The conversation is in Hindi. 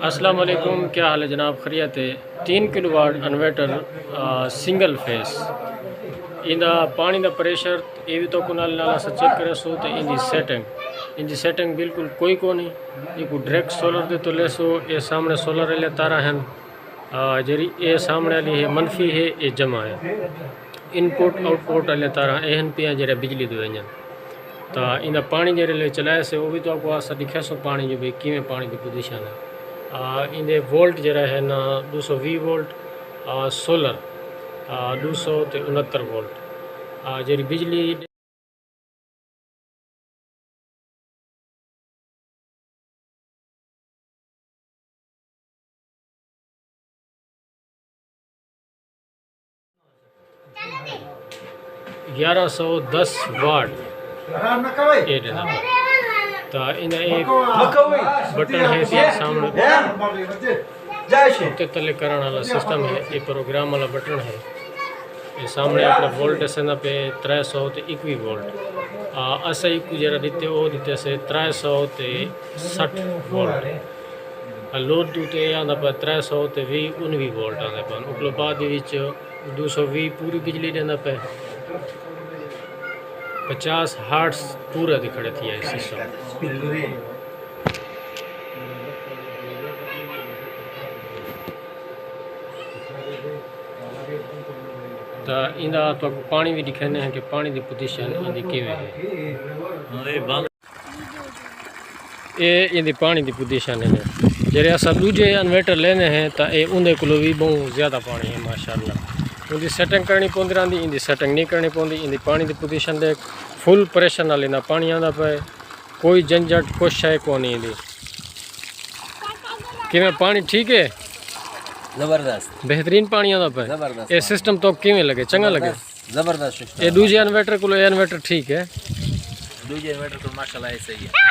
अस्सलाम वालेकुम, क्या हाल है जनाब? खैरियत है। 3 किलोवाट इन्वर्टर सिंगल फेस इंदा पानी का प्रेशर ये भी तो कुनाल नाला से चेक करे सो तो इंदी सेटिंग बिल्कुल कोई को नहीं। ये को डायरेक्ट सोलर दे तो ले सो। ये सामने सोलर वाले तारा हैं जरी ये सामने वाली है मनफी है, ये जमा है। इनपुट आउटपुट वाले तारा एहन पिया जरा बिजली दे वजन तो इंदा पानी जरे ले चलाए से वो भी तो आपको आसा दिखे सो पानी जो भी किमें पानी की पोजीशन है। इंदे वोल्ट जरा है ना 220 वोल्ट, सोलर 269 वोल्ट जरी बिजली 1110 वाट ये देना तो इन्हें एक बटन है सामने उत्ते तले करने वाला सिस्टम है। ये प्रोग्राम वाला बटन है। ये सामने अपना वोल्ट से पे 321 वोल्ट असा एक जरा दीते वो दीते से 360 वोल्ट लोड दूते आंदा पे 320 वोल्ट आंदा पे उगलो बाद 220 पूरी बिजली देना पे 50 हार्ट्स पूरा दिखड़े थी है सिस्टम। तो इंदा तो पानी भी दिखाने हैं कि पानी की पोजीशन इंदी किवें है। ये इंदी पानी की पोजीशन है। जरे असा दूजे इन्वर्टर लेने हैं तो ये उन्हें को भी बहुत ज़्यादा पानी है माशाल्लाह। उनकी सेटिंग करनी पौंदी रही, इंदी सेटिंग नहीं करनी पौंदी। इंदी पानी की पोजीशन देख फुल प्रेशर ना लेना पानी आता पे, कोई झंझट कुछ है को नहीं। इंदी किवें पानी ठीक है, जबरदस्त बेहतरीन पानी आता पे। जबरदस्त ये सिस्टम तो किवें लगे? चंगा लगे? जबरदस्त। ये दूजे इन्वर्टर को इन्वर्टर ठीक है, दूजे इन्वर्टर तो माशाल्लाह सही है।